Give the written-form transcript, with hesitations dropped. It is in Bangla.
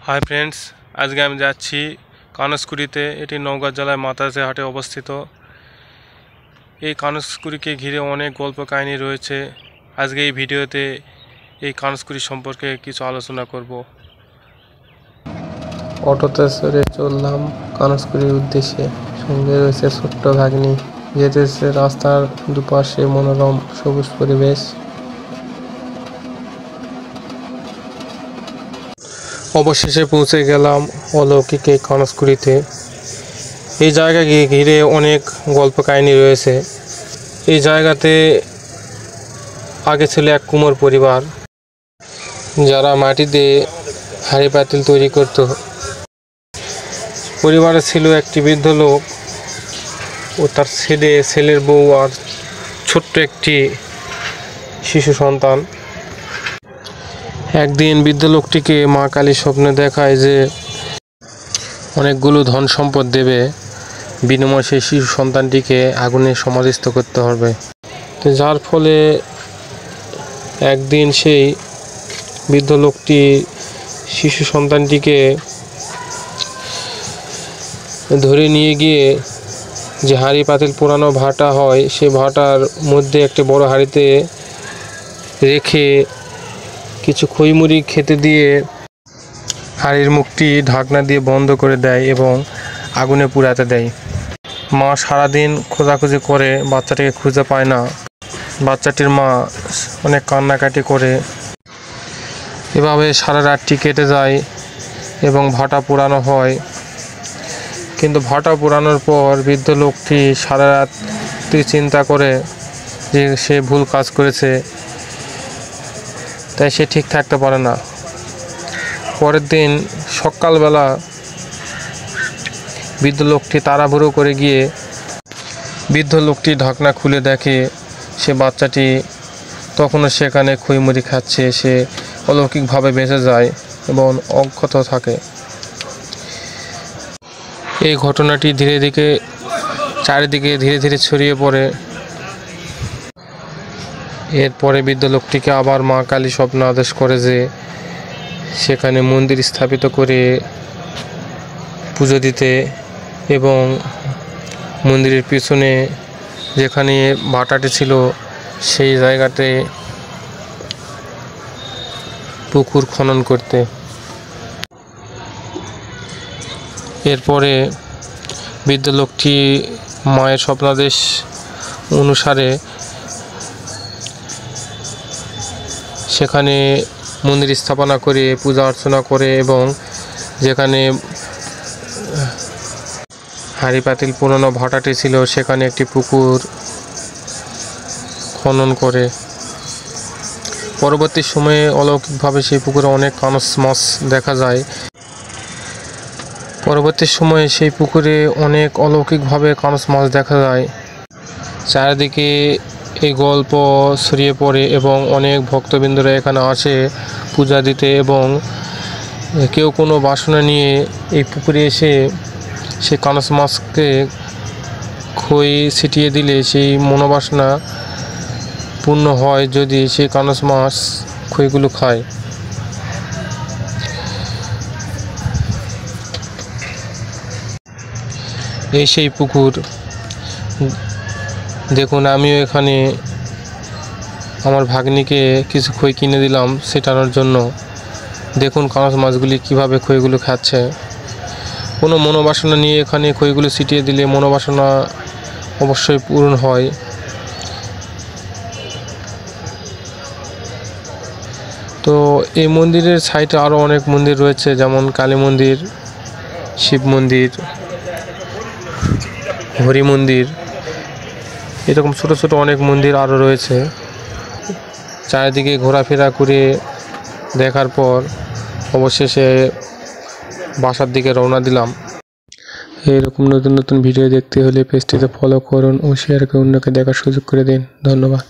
হাই ফ্রেন্ডস, আজকে আমি যাচ্ছি কানসকুড়িতে। এটি নওগাঁ জেলায় মাতাজে হাটে অবস্থিত। এই কানসকুড়িকে ঘিরে অনেক গল্প কাহিনী রয়েছে। আজকে এই ভিডিওতে এই কানসকুড়ি সম্পর্কে কিছু আলোচনা করব। অটোতে চড়ে চললাম কানসকুড়ির উদ্দেশ্যে। সঙ্গে রয়েছে ছোট্ট ভাগ্নি। যেতেছে রাস্তার দুপাশে মনোরম সবুজ পরিবেশ। অবশেষে পৌঁছে গেলাম অলৌকিক এই কানসকুড়িতে। এই জায়গাকে ঘিরে অনেক গল্প কাহিনী রয়েছে। এই জায়গাতে আগে ছিল এক কুমোর পরিবার, যারা মাটিতে হাঁড়ি পাতিল তৈরি করত। পরিবারে ছিল একটি বৃদ্ধ লোক ও তার ছেলের বউ আর ছোট্ট একটি শিশু সন্তান। একদিন বৃদ্ধ লোকটিকে মা কালী স্বপ্নে দেখায় যে অনেকগুলো ধন সম্পদ দেবে, বিনিময়ে সেই শিশু সন্তানটিকে আগুনে সমাধিস্থ করতে হবে। তো যার ফলে একদিন সেই বৃদ্ধ লোকটি শিশু সন্তানটিকে ধরে নিয়ে গিয়ে যে হাঁড়ি পাতিল পোড়ানো ভাটা হয়, সে ভাটার মধ্যে একটি বড় হাঁড়িতে রেখে কিছু খইমুড়ি খেতে দিয়ে হাঁড়ির মুখটি ঢাকনা দিয়ে বন্ধ করে দেয় এবং আগুনে পুড়াতে দেয়। মা সারাদিন খোঁজাখুঁজি করে, বাচ্চাটিকে খুঁজে পায় না। বাচ্চাটির মা অনেক কান্নাকাটি করে। এভাবে সারা রাতটি কেটে যায় এবং ভাটা পোড়ানো হয়। কিন্তু ভাটা পোড়ানোর পর বৃদ্ধ লোকটি সারা রাত্রি চিন্তা করে যে সে ভুল কাজ করেছে, তাই সে ঠিক থাকতে পারে না। পরের দিন সকালবেলা বৃদ্ধ লোকটি তাড়াহুড়ো করে গিয়ে বৃদ্ধ লোকটি ঢাকনা খুলে দেখে সে বাচ্চাটি তখনও সেখানে খইমুড়ি খাচ্ছে। সে অলৌকিকভাবে বেঁচে যায় এবং অক্ষত থাকে। এই ঘটনাটি চারিদিকে ধীরে ধীরে ছড়িয়ে পড়ে। এরপরে বৃদ্ধ লোকটিকে আবার মা কালী স্বপ্ন আদেশ করে যে সেখানে মন্দির স্থাপিত করে পুজো দিতে এবং মন্দিরের পিছনে যেখানে ভাটাটি ছিল সেই জায়গাতে পুকুর খনন করতে। এরপরে বৃদ্ধ লোকটি মায়ের স্বপ্নাদেশ অনুসারে সেখানে মন্দির স্থাপনা করে পূজা অর্চনা করে এবং যেখানে হাঁড়ি পাতিল পুরনো ভাটাটি ছিল সেখানে একটি পুকুর খনন করে। পরবর্তী সময়ে অলৌকিকভাবে সেই পুকুরে অনেক কানস মাছ দেখা যায়। পরবর্তী সময়ে সেই পুকুরে অনেক অলৌকিকভাবে কানস মাছ দেখা যায়। চারিদিকে এই গল্প ছড়িয়ে পড়ে এবং অনেক ভক্তবৃন্দরা এখানে আসে পূজা দিতে এবং কেউ কোনো বাসনা নিয়ে এই পুকুরে এসে সেই কানস মাছকে খই ছিটিয়ে দিলে সেই মনোবাসনা পূর্ণ হয় যদি সেই কানস মাছ খইগুলো খায়। এই সেই পুকুর। দেখুন, আমিও এখানে আমার ভাগ্নিকে কিছু খই কিনে দিলাম সেটানোর জন্য। দেখুন কানস মাছগুলি কীভাবে খইগুলো খাচ্ছে। কোনো মনোবাসনা নিয়ে এখানে খইগুলো ছিটিয়ে দিলে মনোবাসনা অবশ্যই পূরণ হয়। তো এই মন্দিরের সাইডে আরও অনেক মন্দির রয়েছে, যেমন কালী মন্দির, শিব মন্দির, হরি মন্দির, এরকম ছোট ছোট অনেক মন্দির আরও রয়েছে। চারিদিকে ঘোরাফেরা করে দেখার পর অবশেষে বাসার দিকে রওনা দিলাম। এরকম নতুন নতুন ভিডিও দেখতে হলে পেজটিতে ফলো করুন ও শেয়ার করে অন্যকে দেখার সুযোগ করে দিন। ধন্যবাদ।